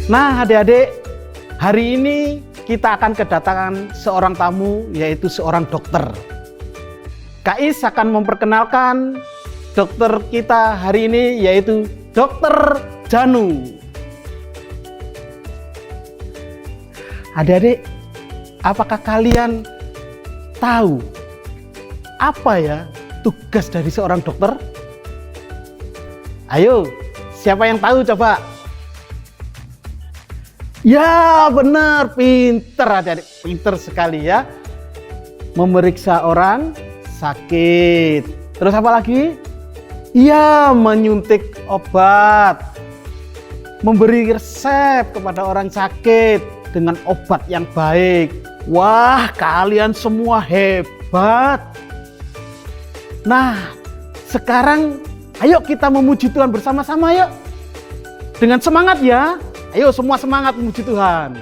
Nah adik-adik, hari ini kita akan kedatangan seorang tamu, yaitu seorang dokter. Kak Is akan memperkenalkan dokter kita hari ini, yaitu Dokter Janu. Adik-adik, apakah kalian tahu apa ya tugas dari seorang dokter? Ayo, siapa yang tahu coba? Ya benar, pinter adik-adik, pinter sekali ya. Memeriksa orang sakit. Terus apa lagi? Ya, menyuntik obat. Memberi resep kepada orang sakit dengan obat yang baik. Wah, kalian semua hebat. Nah, sekarang ayo kita memuji Tuhan bersama-sama yuk. Dengan semangat ya. Ayo semua semangat memuji Tuhan.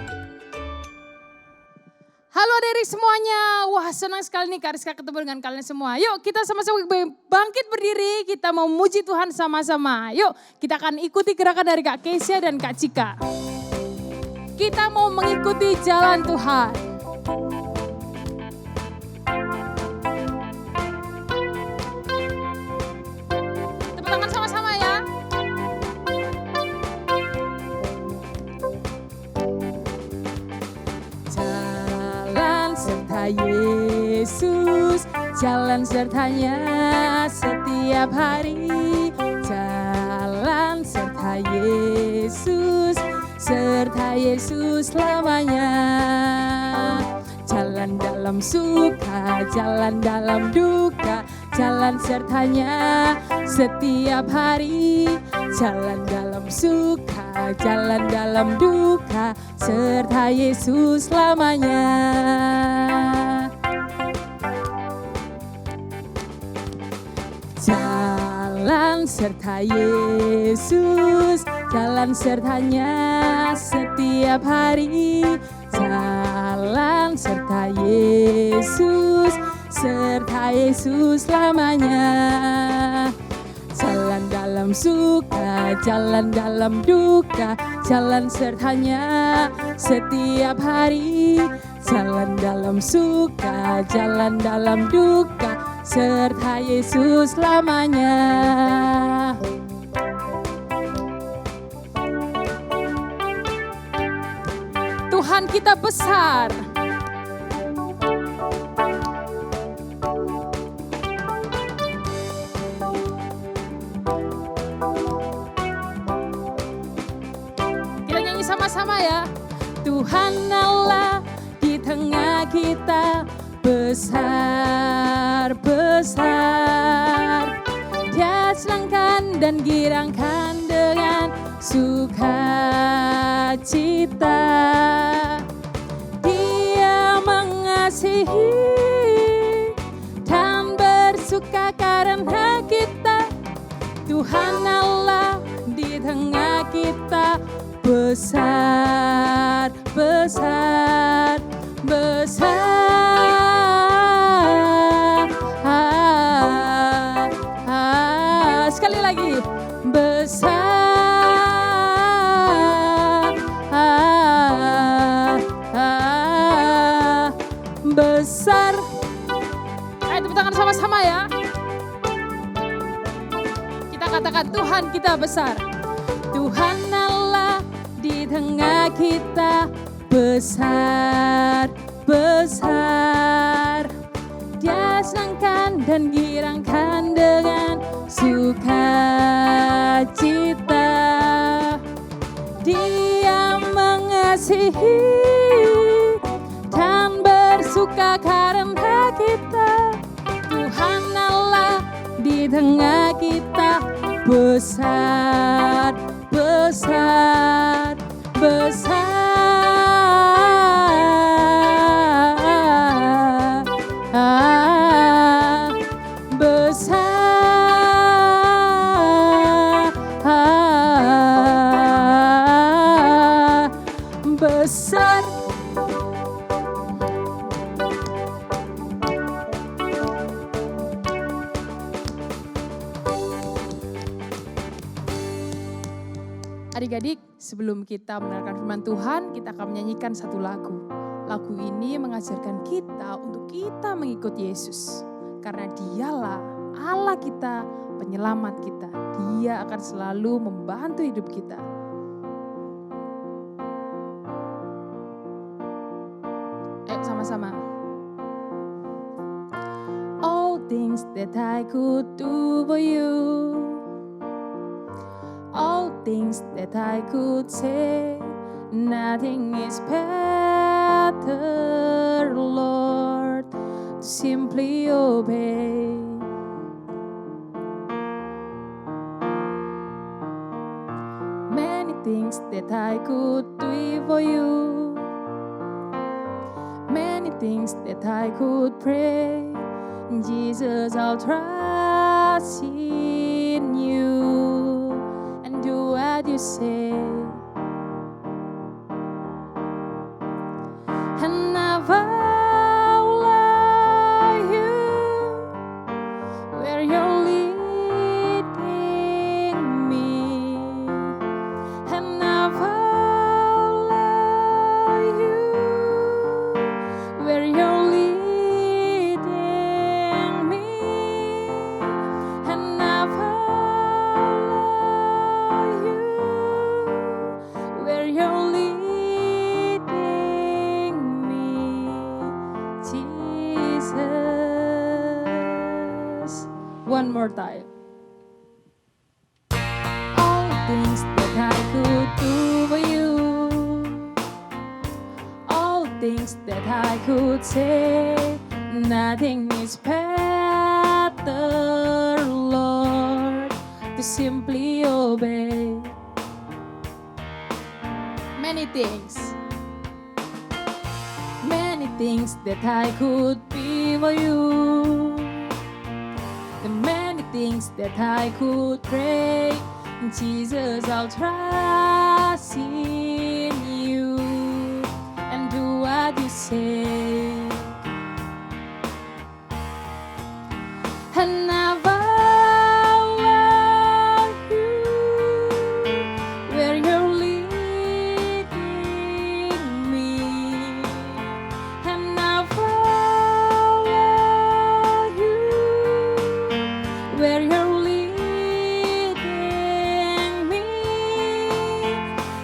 Halo dari semuanya, wah senang sekali nih Kak Rizka ketemu dengan kalian semua. Yuk kita sama-sama bangkit berdiri, kita mau memuji Tuhan sama-sama. Yuk kita akan ikuti gerakan dari Kak Kesia dan Kak Cika. Kita mau mengikuti jalan Tuhan. Tepuk tangan sama-sama ya. Yesus, jalan sertanya setiap hari. Jalan serta Yesus selamanya. Jalan dalam suka, jalan dalam duka, jalan sertanya setiap hari. Jalan dalam suka, jalan dalam duka, serta Yesus selamanya. Jalan serta Yesus, jalan sertanya setiap hari. Jalan serta Yesus selamanya. Jalan dalam suka, jalan dalam duka, jalan sertanya setiap hari. Jalan dalam suka, jalan dalam duka, serta Yesus selamanya. Tuhan kita besar. Kita nyanyi sama-sama ya. Tuhan Allah di tengah kita besar-besar. Dia senangkan dan girangkan dengan sukacita. Dia mengasihi dan bersuka karena kita. Tuhan Allah di tengah kita besar-besar. Sekali lagi, besar. Ayo tepuk tangan sama-sama ya. Kita katakan Tuhan kita besar. Tuhan Allah di tengah kita besar-besar. Dia senangkan dan girangkan dengan sukacita. Dia mengasihi dan bersuka karena kita. Tuhan Allah di tengah kita besar-besar. Besar. Adik-adik, sebelum kita mendengarkan firman Tuhan, kita akan menyanyikan satu lagu. Lagu ini mengajarkan kita untuk kita mengikuti Yesus. Karena dialah Allah kita, penyelamat kita. Dia akan selalu membantu hidup kita. Ayo sama-sama. All things that I could do for you, all things that I could say, nothing is better, Lord, to simply obey. Many things that I could do for you, many things that I could pray, Jesus, I'll trust in you and do what you say. And I follow you where you're leading me. And I follow you where you're leading me. And I follow you where you're leading me, Jesus. One more time. All things that I could do for you, all things that I could say, nothing is better, Lord, to simply obey. Many things that I could be for you, the many things that I could pray, Jesus, I'll trust in you and do what you say. And I follow you where you're leading me. And I follow you where you're leading me.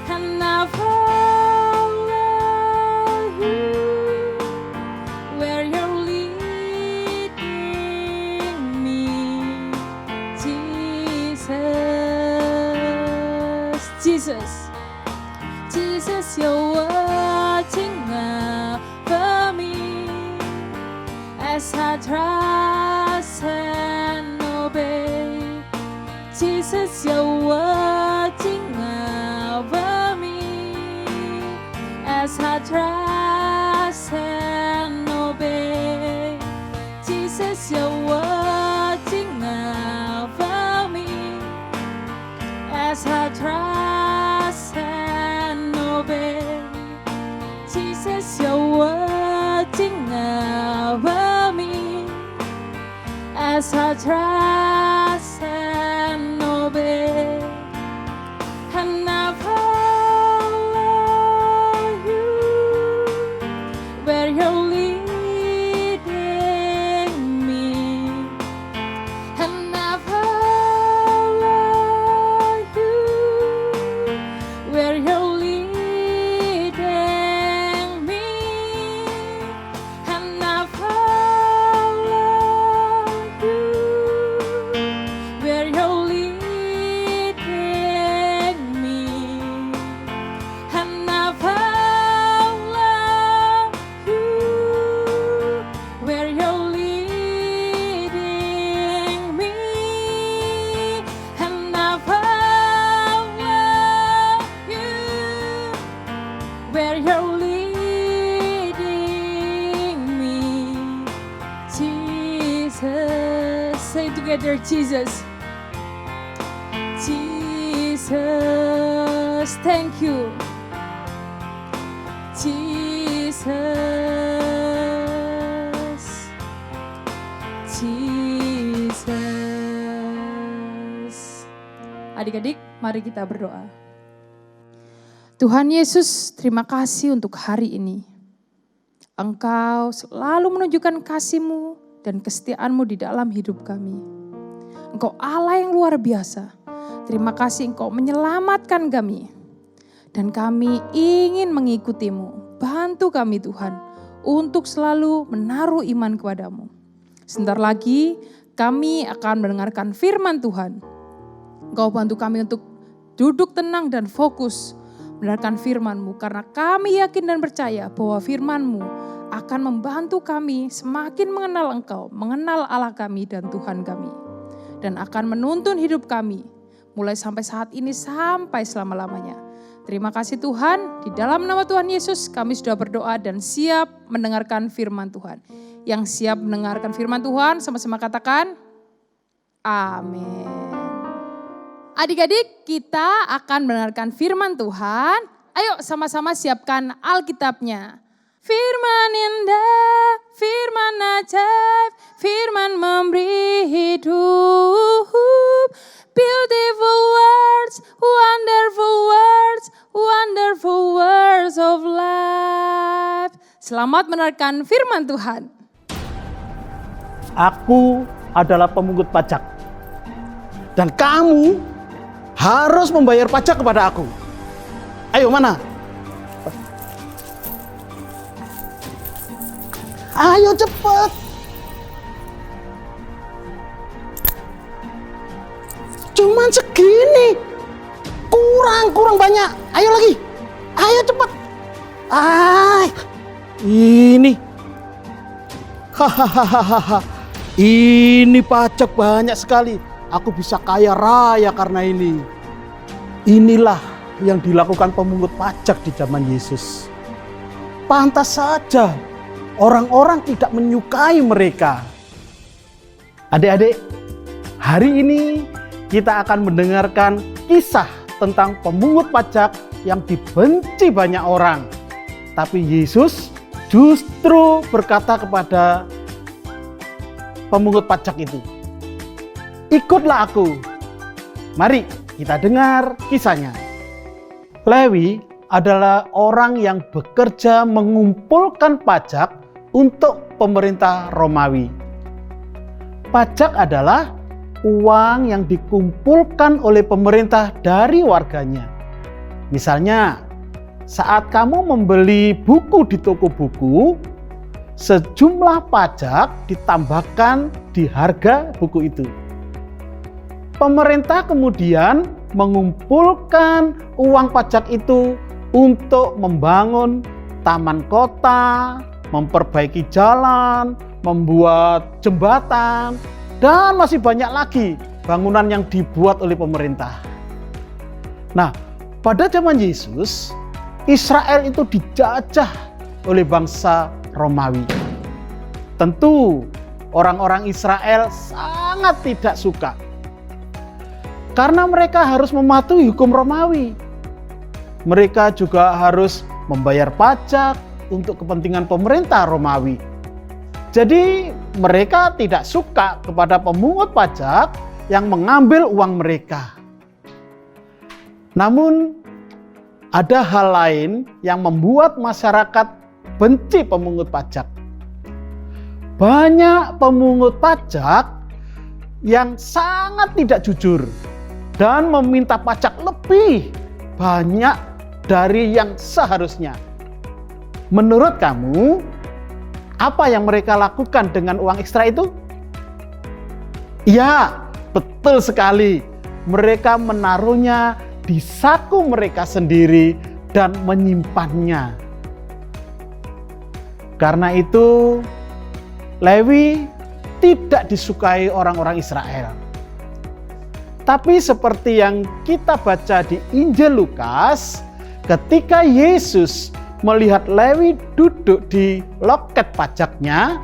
And I follow you where you're leading me, Jesus. Jesus, you're watching over me as I trust and obey. Jesus, you're watching over me as I trust and obey. Jesus, you're watching over me as I trust and obey. Jesus, you're watching over me as I trust and obey. And I follow you where you're leading me. And I follow you where you're leading me. And I follow you where you're leading me. And I follow you where you're leading me. And I follow you where you're leading me, Jesus. Say it together, Jesus. Jesus, thank you. Jesus, Jesus. Adik-adik, mari kita berdoa. Tuhan Yesus, terima kasih untuk hari ini. Engkau selalu menunjukkan kasih-Mu dan kesetiaan-Mu di dalam hidup kami. Engkau Allah yang luar biasa. Terima kasih Engkau menyelamatkan kami. Dan kami ingin mengikuti-Mu. Bantu kami Tuhan untuk selalu menaruh iman kepada-Mu. Sebentar lagi kami akan mendengarkan firman Tuhan. Engkau bantu kami untuk duduk tenang dan fokus mendengarkan firman-Mu, karena kami yakin dan percaya bahwa firman-Mu akan membantu kami semakin mengenal Engkau, mengenal Allah kami dan Tuhan kami. Dan akan menuntun hidup kami mulai sampai saat ini sampai selama-lamanya. Terima kasih Tuhan, di dalam nama Tuhan Yesus kami sudah berdoa dan siap mendengarkan firman Tuhan. Yang siap mendengarkan firman Tuhan sama-sama katakan, amin. Adik-adik, kita akan mendengarkan firman Tuhan. Ayo sama-sama siapkan Alkitabnya. Firman indah, firman ajaib, firman memberi hidup. Beautiful words, wonderful words of life. Selamat mendengarkan firman Tuhan. Aku adalah pemungut pajak. Dan kamu harus membayar pajak kepada aku. Ayo mana? Ayo cepat. Cuman segini. Kurang banyak. Ayo lagi. Ayo cepat. Ini. Hahaha. Ini pajak banyak sekali. Aku bisa kaya raya karena ini. Inilah yang dilakukan pemungut pajak di zaman Yesus. Pantas saja orang-orang tidak menyukai mereka. Adik-adik, hari ini kita akan mendengarkan kisah tentang pemungut pajak yang dibenci banyak orang. Tapi Yesus justru berkata kepada pemungut pajak itu, ikutlah aku. Mari kita dengar kisahnya. Lewi adalah orang yang bekerja mengumpulkan pajak untuk pemerintah Romawi. Pajak adalah uang yang dikumpulkan oleh pemerintah dari warganya. Misalnya, saat kamu membeli buku di toko buku, sejumlah pajak ditambahkan di harga buku itu. Pemerintah kemudian mengumpulkan uang pajak itu untuk membangun taman kota, memperbaiki jalan, membuat jembatan, dan masih banyak lagi bangunan yang dibuat oleh pemerintah. Nah, pada zaman Yesus, Israel itu dijajah oleh bangsa Romawi. Tentu orang-orang Israel sangat tidak suka, karena mereka harus mematuhi hukum Romawi. Mereka juga harus membayar pajak untuk kepentingan pemerintah Romawi. Jadi mereka tidak suka kepada pemungut pajak yang mengambil uang mereka. Namun ada hal lain yang membuat masyarakat benci pemungut pajak. Banyak pemungut pajak yang sangat tidak jujur dan meminta pajak lebih banyak dari yang seharusnya. Menurut kamu, apa yang mereka lakukan dengan uang ekstra itu? Ya, betul sekali. Mereka menaruhnya di saku mereka sendiri dan menyimpannya. Karena itu, Lewi tidak disukai orang-orang Israel. Tapi seperti yang kita baca di Injil Lukas, ketika Yesus melihat Lewi duduk di loket pajaknya,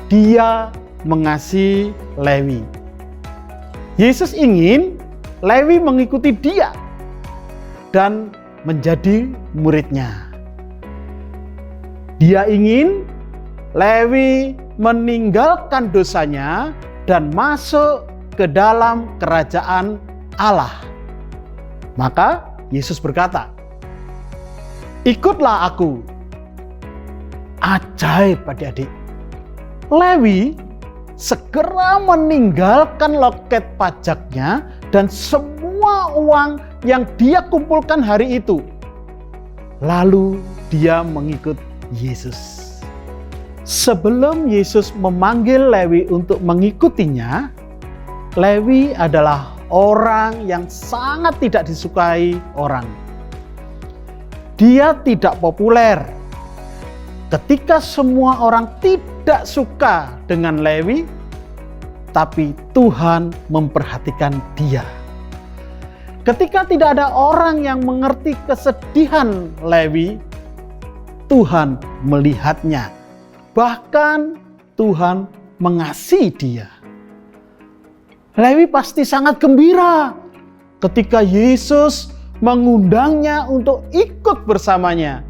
dia mengasihi Lewi. Yesus ingin Lewi mengikuti dia dan menjadi muridnya. Dia ingin Lewi meninggalkan dosanya dan masuk ke dalam kerajaan Allah. Maka Yesus berkata, ikutlah aku. Ajaib adik-adik. Lewi segera meninggalkan loket pajaknya dan semua uang yang dia kumpulkan hari itu. Lalu dia mengikut Yesus. Sebelum Yesus memanggil Lewi untuk mengikutinya, Lewi adalah orang yang sangat tidak disukai orang. Dia tidak populer. Ketika semua orang tidak suka dengan Lewi, tapi Tuhan memperhatikan dia. Ketika tidak ada orang yang mengerti kesedihan Lewi, Tuhan melihatnya. Bahkan Tuhan mengasihi dia. Lewi pasti sangat gembira ketika Yesus mengundangnya untuk ikut bersamanya.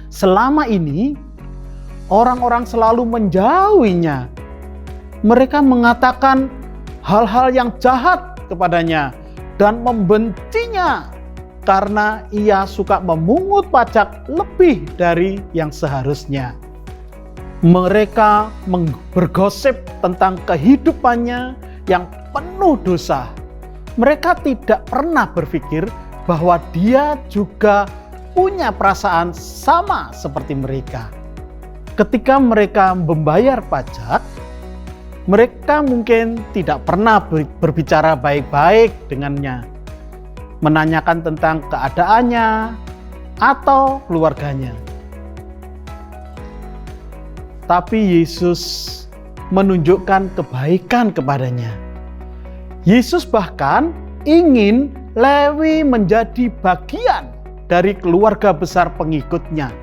Selama ini, orang-orang selalu menjauhinya. Mereka mengatakan hal-hal yang jahat kepadanya dan membencinya karena ia suka memungut pajak lebih dari yang seharusnya. Mereka bergosip tentang kehidupannya yang penuh dosa. Mereka tidak pernah berpikir bahwa dia juga punya perasaan sama seperti mereka. Ketika mereka membayar pajak, mereka mungkin tidak pernah berbicara baik-baik dengannya, menanyakan tentang keadaannya atau keluarganya. Tapi Yesus menunjukkan kebaikan kepadanya. Yesus bahkan ingin Lewi menjadi bagian dari keluarga besar pengikutnya.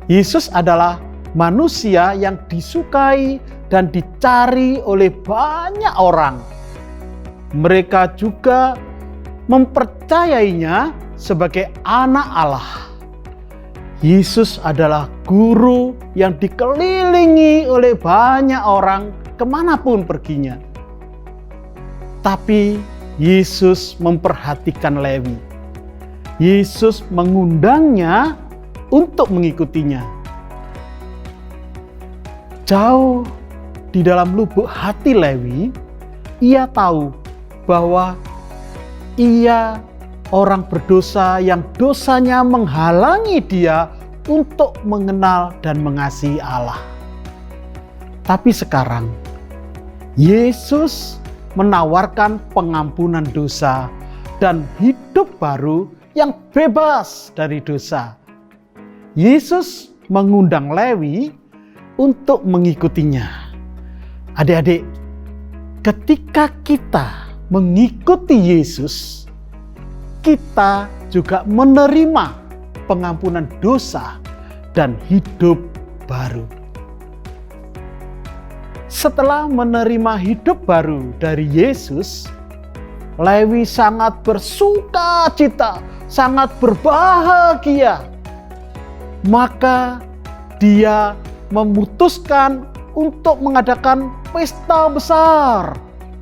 Yesus adalah manusia yang disukai dan dicari oleh banyak orang. Mereka juga mempercayainya sebagai anak Allah. Yesus adalah guru yang dikelilingi oleh banyak orang kemanapun perginya. Tapi Yesus memperhatikan Lewi. Yesus mengundangnya untuk mengikutinya. Jauh di dalam lubuk hati Lewi, ia tahu bahwa ia orang berdosa yang dosanya menghalangi dia untuk mengenal dan mengasihi Allah. Tapi sekarang, Yesus menawarkan pengampunan dosa dan hidup baru yang bebas dari dosa. Yesus mengundang Lewi untuk mengikutinya. Adik-adik, ketika kita mengikuti Yesus, kita juga menerima pengampunan dosa dan hidup baru. Setelah menerima hidup baru dari Yesus, Lewi sangat bersuka cita, sangat berbahagia. Maka dia memutuskan untuk mengadakan pesta besar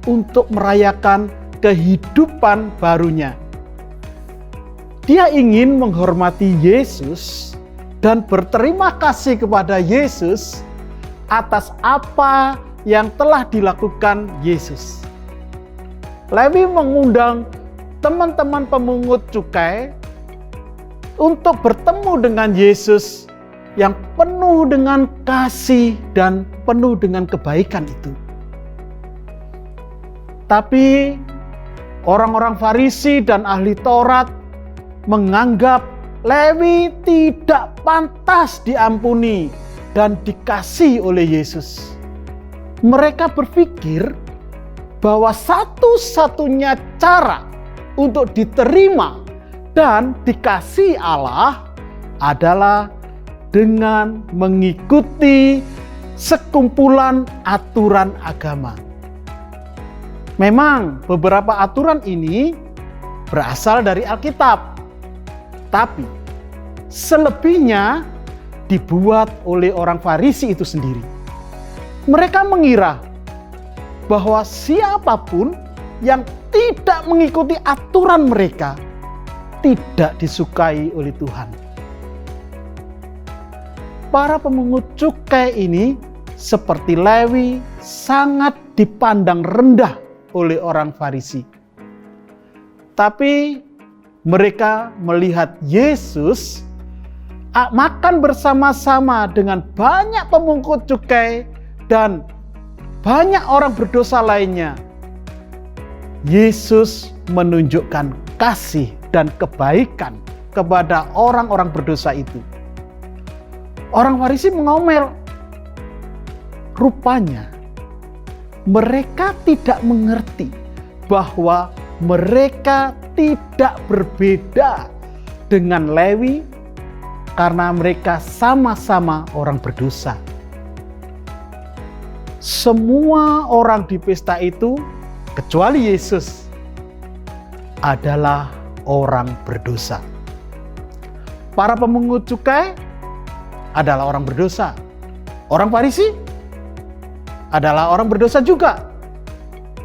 untuk merayakan kehidupan barunya. Dia ingin menghormati Yesus dan berterima kasih kepada Yesus atas apa yang telah dilakukan Yesus. Lewi mengundang teman-teman pemungut cukai untuk bertemu dengan Yesus yang penuh dengan kasih dan penuh dengan kebaikan itu. Tapi orang-orang Farisi dan ahli Taurat menganggap Lewi tidak pantas diampuni dan dikasihi oleh Yesus. Mereka berpikir bahwa satu-satunya cara untuk diterima dan dikasihi Allah adalah dengan mengikuti sekumpulan aturan agama. Memang beberapa aturan ini berasal dari Alkitab, tapi selebihnya dibuat oleh orang Farisi itu sendiri. Mereka mengira bahwa siapapun yang tidak mengikuti aturan mereka tidak disukai oleh Tuhan. Para pemungut cukai ini seperti Lewi sangat dipandang rendah oleh orang Farisi. Tapi mereka melihat Yesus makan bersama-sama dengan banyak pemungut cukai dan banyak orang berdosa lainnya. Yesus menunjukkan kasih dan kebaikan kepada orang-orang berdosa itu. Orang Farisi mengomel. Rupanya mereka tidak mengerti bahwa mereka tidak berbeda dengan Lewi karena mereka sama-sama orang berdosa. Semua orang di pesta itu, kecuali Yesus, adalah orang berdosa. Para pemungut cukai adalah orang berdosa. Orang Farisi adalah orang berdosa juga.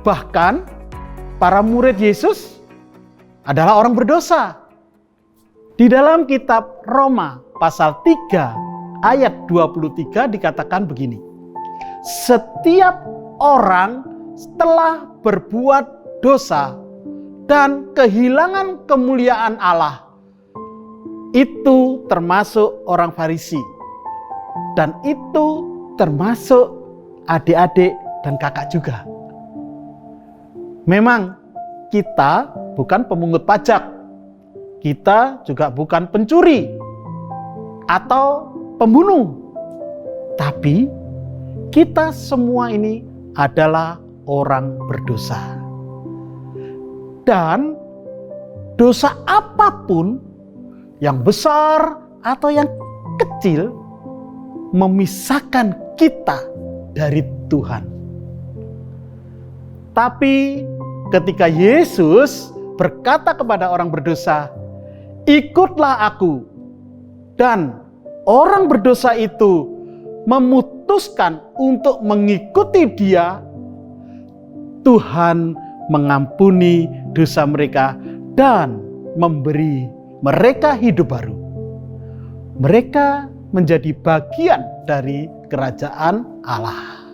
Bahkan para murid Yesus adalah orang berdosa. Di dalam kitab Roma pasal 3 ayat 23 dikatakan begini. Setiap orang telah berbuat dosa dan kehilangan kemuliaan Allah. Itu termasuk orang Farisi. Dan itu termasuk adik-adik dan kakak juga. Memang kita bukan pemungut pajak. Kita juga bukan pencuri atau pembunuh. Tapi kita semua ini adalah orang berdosa. Dan dosa apapun, yang besar atau yang kecil, memisahkan kita dari Tuhan. Tapi ketika Yesus berkata kepada orang berdosa, "Ikutlah aku," dan orang berdosa itu memutuskan untuk mengikuti Dia, Tuhan mengampuni dosa mereka dan memberi mereka hidup baru. Mereka menjadi bagian dari kerajaan Allah.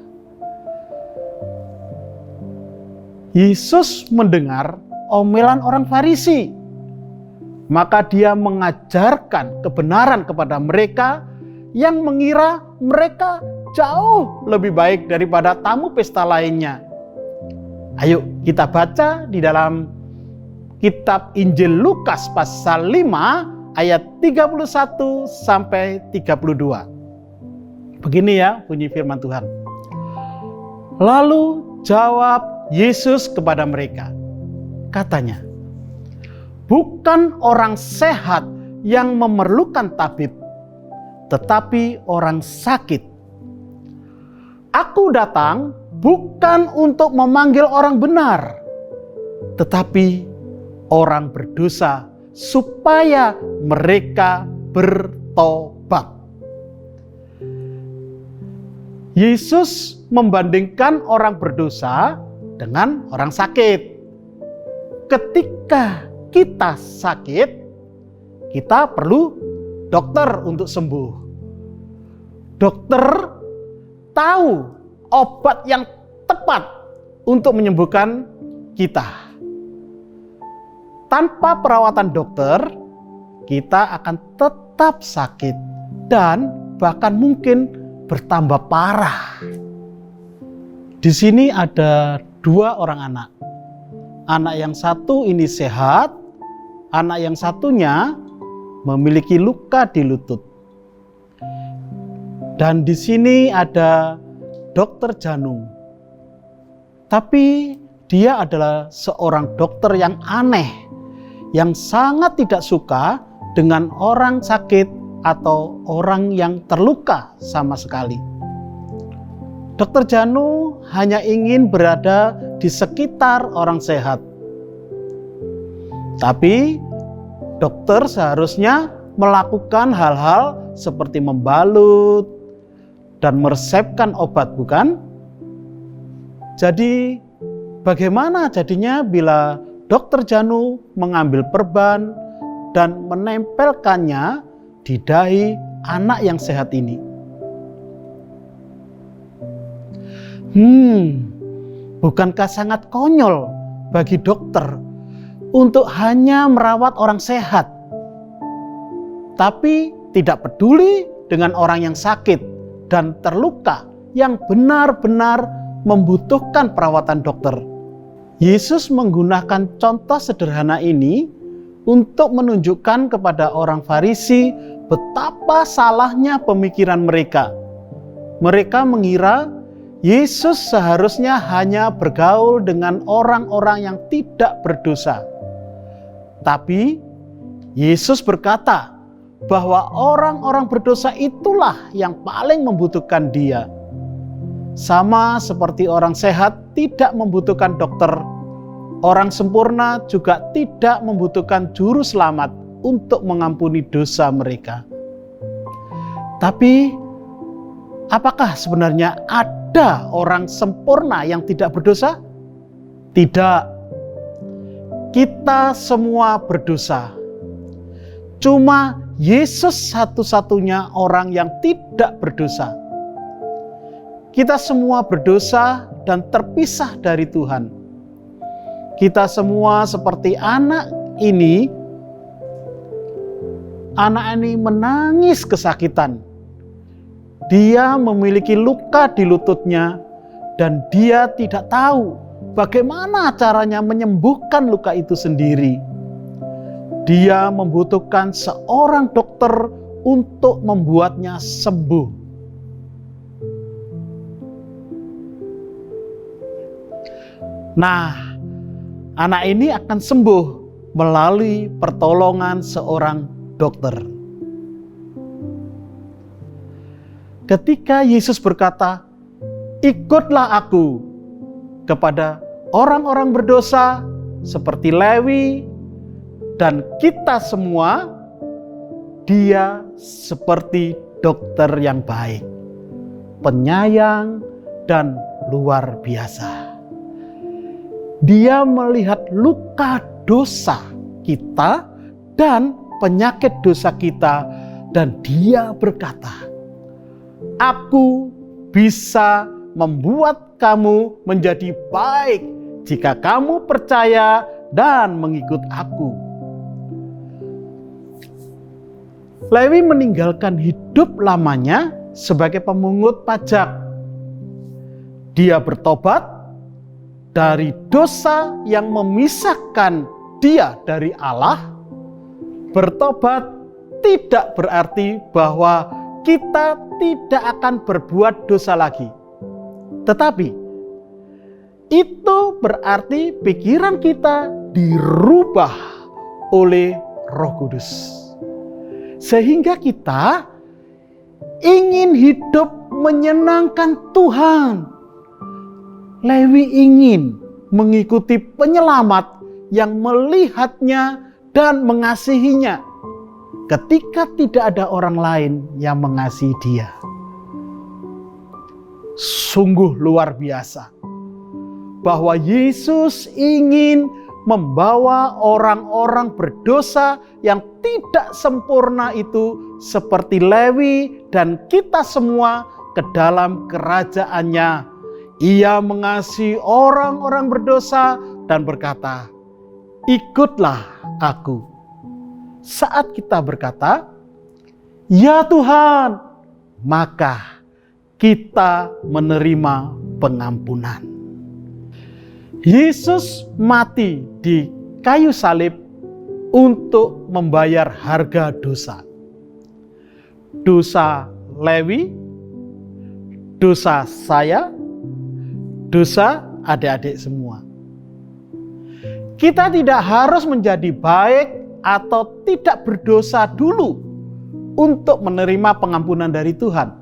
Yesus mendengar omelan orang Farisi, maka Dia mengajarkan kebenaran kepada mereka yang mengira mereka jauh lebih baik daripada tamu pesta lainnya. Ayo kita baca di dalam kitab Injil Lukas pasal 5 ayat 31 sampai 32. Begini ya bunyi firman Tuhan. Lalu jawab Yesus kepada mereka, katanya, "Bukan orang sehat yang memerlukan tabib, tetapi orang sakit. Aku datang bukan untuk memanggil orang benar, tetapi orang berdosa supaya mereka bertobat." Yesus membandingkan orang berdosa dengan orang sakit. Ketika kita sakit, kita perlu dokter untuk sembuh. Dokter tahu obat yang tepat untuk menyembuhkan kita. Tanpa perawatan dokter, kita akan tetap sakit dan bahkan mungkin bertambah parah. Di sini ada 2 orang anak. Anak yang satu ini sehat, anak yang satunya memiliki luka di lutut. Dan di sini ada Dokter Janung. Tapi dia adalah seorang dokter yang aneh, yang sangat tidak suka dengan orang sakit atau orang yang terluka sama sekali. Dokter Janu hanya ingin berada di sekitar orang sehat. Tapi dokter seharusnya melakukan hal-hal seperti membalut dan meresepkan obat, bukan? Jadi bagaimana jadinya bila Dokter Janu mengambil perban dan menempelkannya di dahi anak yang sehat ini. Bukankah sangat konyol bagi dokter untuk hanya merawat orang sehat, tapi tidak peduli dengan orang yang sakit dan terluka yang benar-benar membutuhkan perawatan dokter. Yesus menggunakan contoh sederhana ini untuk menunjukkan kepada orang Farisi betapa salahnya pemikiran mereka. Mereka mengira Yesus seharusnya hanya bergaul dengan orang-orang yang tidak berdosa. Tapi Yesus berkata bahwa orang-orang berdosa itulah yang paling membutuhkan Dia. Sama seperti orang sehat tidak membutuhkan dokter, orang sempurna juga tidak membutuhkan juru selamat untuk mengampuni dosa mereka. Tapi apakah sebenarnya ada orang sempurna yang tidak berdosa? Tidak. Kita semua berdosa. Cuma Yesus satu-satunya orang yang tidak berdosa. Kita semua berdosa dan terpisah dari Tuhan. Kita semua seperti anak ini menangis kesakitan. Dia memiliki luka di lututnya dan dia tidak tahu bagaimana caranya menyembuhkan luka itu sendiri. Dia membutuhkan seorang dokter untuk membuatnya sembuh. Nah, anak ini akan sembuh melalui pertolongan seorang dokter. Ketika Yesus berkata, "Ikutlah aku," kepada orang-orang berdosa seperti Lewi dan kita semua, Dia seperti dokter yang baik, penyayang dan luar biasa. Dia melihat luka dosa kita dan penyakit dosa kita, dan Dia berkata, "Aku bisa membuat kamu menjadi baik jika kamu percaya dan mengikut aku." Lewi meninggalkan hidup lamanya sebagai pemungut pajak. Dia bertobat dari dosa yang memisahkan dia dari Allah. Bertobat tidak berarti bahwa kita tidak akan berbuat dosa lagi. Tetapi itu berarti pikiran kita dirubah oleh Roh Kudus. Sehingga kita ingin hidup menyenangkan Tuhan. Lewi ingin mengikuti penyelamat yang melihatnya dan mengasihinya ketika tidak ada orang lain yang mengasihi dia. Sungguh luar biasa bahwa Yesus ingin membawa orang-orang berdosa yang tidak sempurna itu seperti Lewi dan kita semua ke dalam kerajaannya. Ia mengasihi orang-orang berdosa dan berkata, "Ikutlah aku." Saat kita berkata, "Ya Tuhan," maka kita menerima pengampunan. Yesus mati di kayu salib untuk membayar harga dosa. Dosa Lewi, dosa saya, dosa adik-adik semua. Kita tidak harus menjadi baik atau tidak berdosa dulu untuk menerima pengampunan dari Tuhan.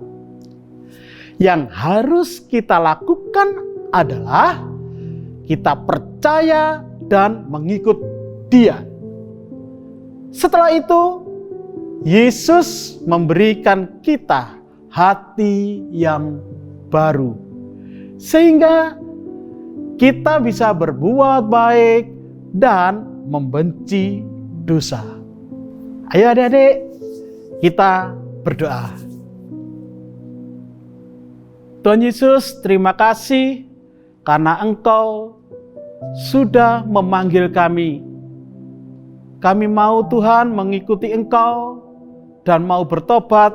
Yang harus kita lakukan adalah kita percaya dan mengikut Dia. Setelah itu, Yesus memberikan kita hati yang baru, sehingga kita bisa berbuat baik dan membenci dosa. Ayo adik-adik, kita berdoa. Tuhan Yesus, terima kasih karena Engkau sudah memanggil kami. Kami mau Tuhan mengikuti Engkau dan mau bertobat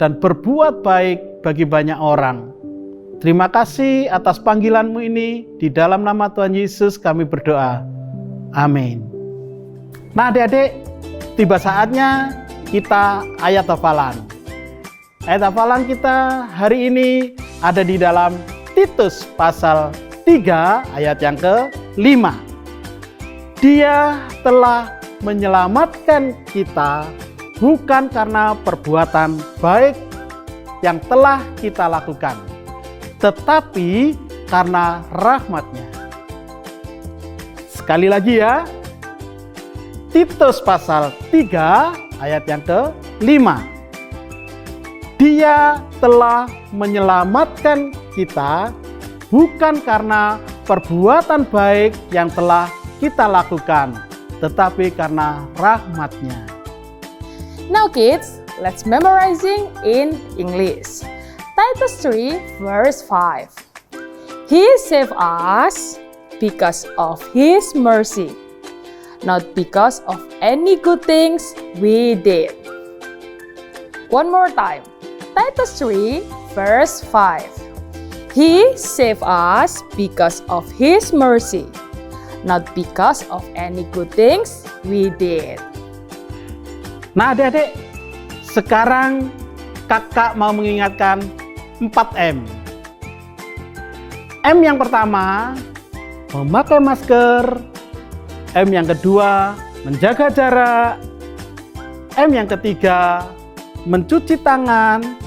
dan berbuat baik bagi banyak orang. Terima kasih atas panggilan-Mu ini. Di dalam nama Tuhan Yesus kami berdoa. Amin. Nah adik-adik, tiba saatnya kita ayat hafalan. Ayat hafalan kita hari ini ada di dalam Titus pasal 3 ayat yang ke-5. Dia telah menyelamatkan kita bukan karena perbuatan baik yang telah kita lakukan, tetapi karena rahmat-Nya. Sekali lagi ya, Titus pasal 3 ayat yang ke-5. Dia telah menyelamatkan kita bukan karena perbuatan baik yang telah kita lakukan, tetapi karena rahmat-Nya. Now kids, let's memorizing in English. Titus 3 verse 5. He saved us because of His mercy, not because of any good things we did. One more time. Titus 3 verse 5. He saved us because of His mercy, not because of any good things we did. Nah adik-adik, sekarang kakak mau mengingatkan 4M. M yang pertama, memakai masker. M yang kedua, menjaga jarak. M yang ketiga, mencuci tangan.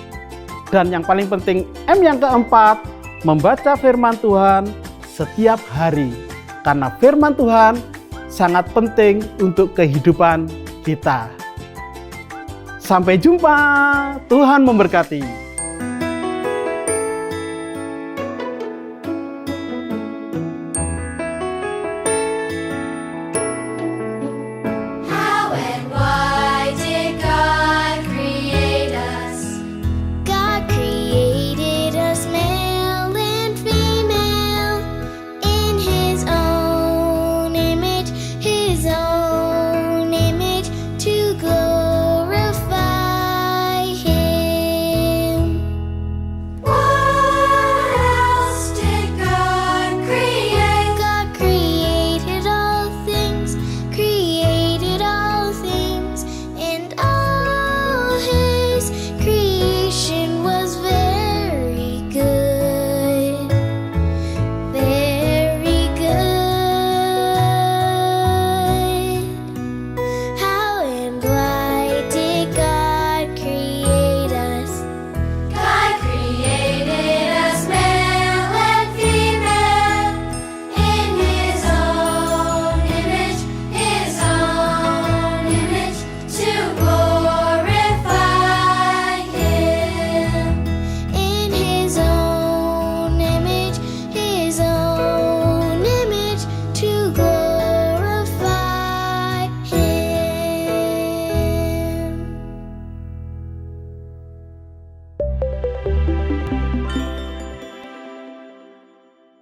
Dan yang paling penting, M yang keempat, membaca firman Tuhan setiap hari. Karena firman Tuhan sangat penting untuk kehidupan kita. Sampai jumpa, Tuhan memberkati.